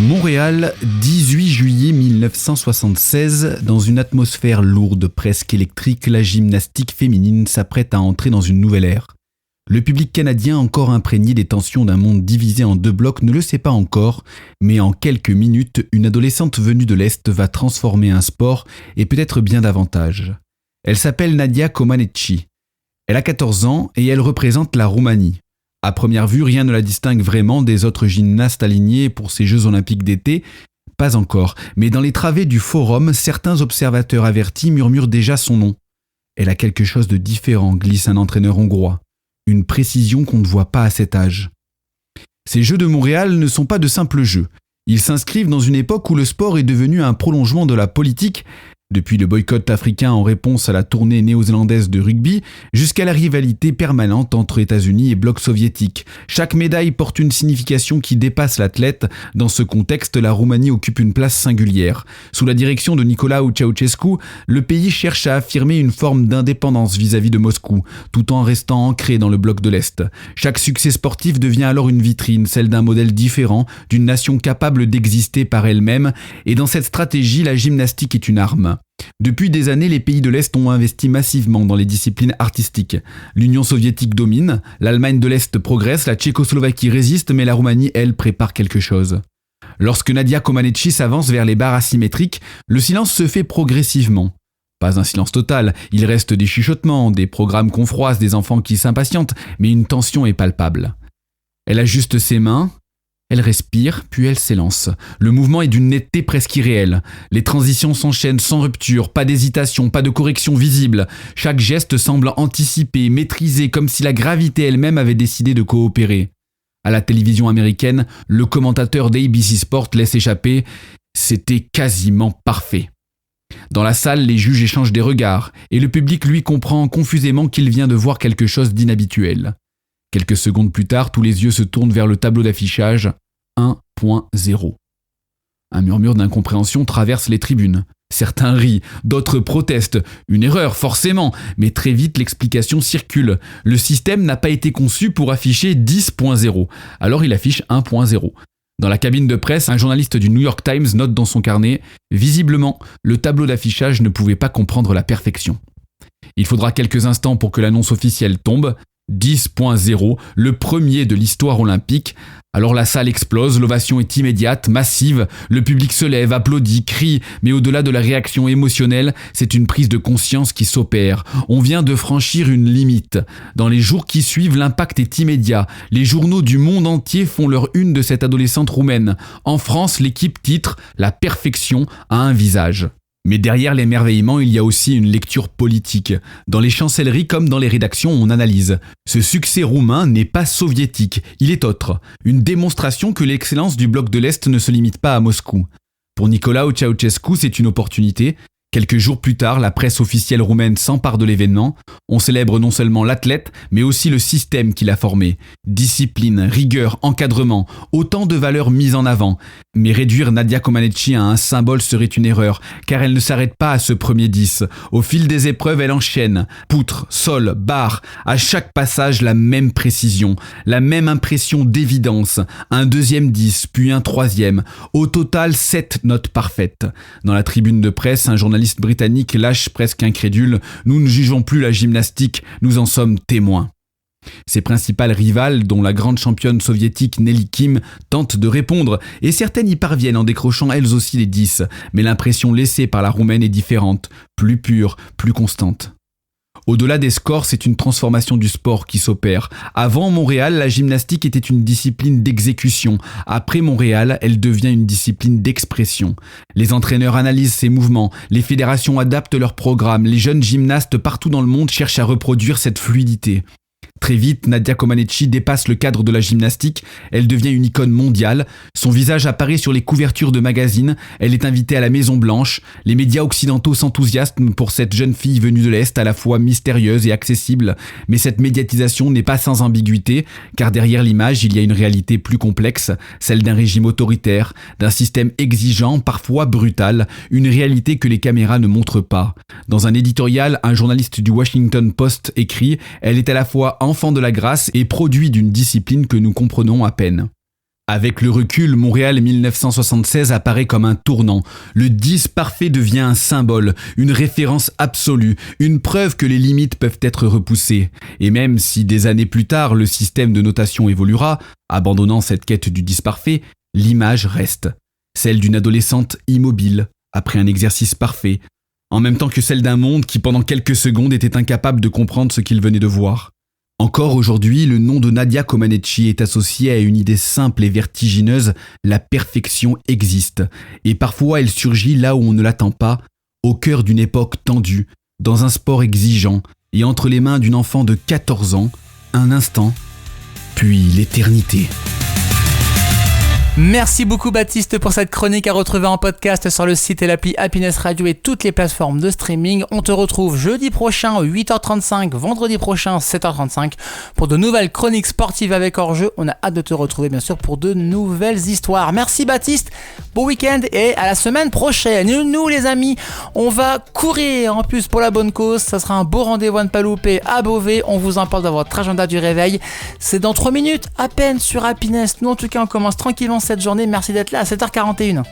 Montréal, 18 juillet 1976, dans une atmosphère lourde, presque électrique, la gymnastique féminine s'apprête à entrer dans une nouvelle ère. Le public canadien, encore imprégné des tensions d'un monde divisé en deux blocs, ne le sait pas encore, mais en quelques minutes, une adolescente venue de l'Est va transformer un sport, et peut-être bien davantage. Elle s'appelle Nadia Comaneci. Elle a 14 ans et elle représente la Roumanie. À première vue, rien ne la distingue vraiment des autres gymnastes alignés pour ces Jeux Olympiques d'été. Pas encore, mais dans les travées du forum, certains observateurs avertis murmurent déjà son nom. Elle a quelque chose de différent, glisse un entraîneur hongrois. Une précision qu'on ne voit pas à cet âge. Ces Jeux de Montréal ne sont pas de simples jeux. Ils s'inscrivent dans une époque où le sport est devenu un prolongement de la politique, depuis le boycott africain en réponse à la tournée néo-zélandaise de rugby, jusqu'à la rivalité permanente entre États-Unis et bloc soviétique. Chaque médaille porte une signification qui dépasse l'athlète. Dans ce contexte, la Roumanie occupe une place singulière. Sous la direction de Nicolae Ceausescu, le pays cherche à affirmer une forme d'indépendance vis-à-vis de Moscou, tout en restant ancré dans le bloc de l'Est. Chaque succès sportif devient alors une vitrine, celle d'un modèle différent, d'une nation capable d'exister par elle-même, et dans cette stratégie, la gymnastique est une arme. Depuis des années, les pays de l'Est ont investi massivement dans les disciplines artistiques. L'Union soviétique domine, l'Allemagne de l'Est progresse, la Tchécoslovaquie résiste, mais la Roumanie, elle, prépare quelque chose. Lorsque Nadia Comaneci s'avance vers les barres asymétriques, le silence se fait progressivement. Pas un silence total, il reste des chuchotements, des programmes qu'on froisse, des enfants qui s'impatientent, mais une tension est palpable. Elle ajuste ses mains. Elle respire, puis elle s'élance. Le mouvement est d'une netteté presque irréelle. Les transitions s'enchaînent sans rupture, pas d'hésitation, pas de correction visible. Chaque geste semble anticipé, maîtrisé, comme si la gravité elle-même avait décidé de coopérer. À la télévision américaine, le commentateur d'ABC Sport laisse échapper « C'était quasiment parfait ». Dans la salle, les juges échangent des regards, et le public lui comprend confusément qu'il vient de voir quelque chose d'inhabituel. Quelques secondes plus tard, tous les yeux se tournent vers le tableau d'affichage 1.0. Un murmure d'incompréhension traverse les tribunes. Certains rient, d'autres protestent. Une erreur, forcément, mais très vite l'explication circule. Le système n'a pas été conçu pour afficher 10.0, alors il affiche 1.0. Dans la cabine de presse, un journaliste du New York Times note dans son carnet « Visiblement, le tableau d'affichage ne pouvait pas comprendre la perfection. Il faudra quelques instants pour que l'annonce officielle tombe. 10.0, le premier de l'histoire olympique. Alors la salle explose, l'ovation est immédiate, massive, le public se lève, applaudit, crie, mais au-delà de la réaction émotionnelle, c'est une prise de conscience qui s'opère. On vient de franchir une limite. Dans les jours qui suivent, l'impact est immédiat. Les journaux du monde entier font leur une de cette adolescente roumaine. En France, l'équipe titre « La perfection a un visage ». Mais derrière l'émerveillement, il y a aussi une lecture politique. Dans les chancelleries comme dans les rédactions, on analyse. Ce succès roumain n'est pas soviétique, il est autre. Une démonstration que l'excellence du bloc de l'Est ne se limite pas à Moscou. Pour Nicolae Ceausescu, c'est une opportunité. Quelques jours plus tard, la presse officielle roumaine s'empare de l'événement. On célèbre non seulement l'athlète, mais aussi le système qui l'a formé. Discipline, rigueur, encadrement, autant de valeurs mises en avant. Mais réduire Nadia Comaneci à un symbole serait une erreur, car elle ne s'arrête pas à ce premier 10. Au fil des épreuves, elle enchaîne. Poutre, sol, barre, à chaque passage la même précision, la même impression d'évidence. Un deuxième 10, puis un troisième. Au total, 7 notes parfaites. Dans la tribune de presse, un journaliste britannique lâche presque incrédule « Nous ne jugeons plus la gymnastique, nous en sommes témoins ». Ses principales rivales, dont la grande championne soviétique Nelly Kim, tentent de répondre, et certaines y parviennent en décrochant elles aussi les 10. Mais l'impression laissée par la Roumaine est différente, plus pure, plus constante. Au-delà des scores, c'est une transformation du sport qui s'opère. Avant Montréal, la gymnastique était une discipline d'exécution. Après Montréal, elle devient une discipline d'expression. Les entraîneurs analysent ses mouvements, les fédérations adaptent leurs programmes, les jeunes gymnastes partout dans le monde cherchent à reproduire cette fluidité. Très vite, Nadia Comaneci dépasse le cadre de la gymnastique, elle devient une icône mondiale, son visage apparaît sur les couvertures de magazines, elle est invitée à la Maison Blanche, les médias occidentaux s'enthousiasment pour cette jeune fille venue de l'Est à la fois mystérieuse et accessible, mais cette médiatisation n'est pas sans ambiguïté, car derrière l'image il y a une réalité plus complexe, celle d'un régime autoritaire, d'un système exigeant, parfois brutal, une réalité que les caméras ne montrent pas. Dans un éditorial, un journaliste du Washington Post écrit « Elle est à la fois enfant de la grâce et produit d'une discipline que nous comprenons à peine ». Avec le recul, Montréal 1976 apparaît comme un tournant. Le 10 parfait devient un symbole, une référence absolue, une preuve que les limites peuvent être repoussées. Et même si des années plus tard, le système de notation évoluera, abandonnant cette quête du 10 parfait, l'image reste. Celle d'une adolescente immobile, après un exercice parfait, en même temps que celle d'un monde qui pendant quelques secondes était incapable de comprendre ce qu'il venait de voir. Encore aujourd'hui, le nom de Nadia Comaneci est associé à une idée simple et vertigineuse, la perfection existe. Et parfois elle surgit là où on ne l'attend pas, au cœur d'une époque tendue, dans un sport exigeant, et entre les mains d'une enfant de 14 ans, un instant, puis l'éternité. Merci beaucoup Baptiste pour cette chronique à retrouver en podcast sur le site et l'appli Happiness Radio et toutes les plateformes de streaming. On te retrouve jeudi prochain 8h35, vendredi prochain 7h35 pour de nouvelles chroniques sportives avec hors-jeu. On a hâte de te retrouver bien sûr pour de nouvelles histoires. Merci Baptiste, bon week-end et à la semaine prochaine. Et nous les amis, on va courir en plus pour la bonne cause. Ça sera un beau rendez-vous à ne pas louper à Beauvais. On vous en parle dans votre agenda du réveil. C'est dans 3 minutes à peine sur Happiness. Nous en tout cas on commence tranquillement cette journée. Merci d'être là à 7h41.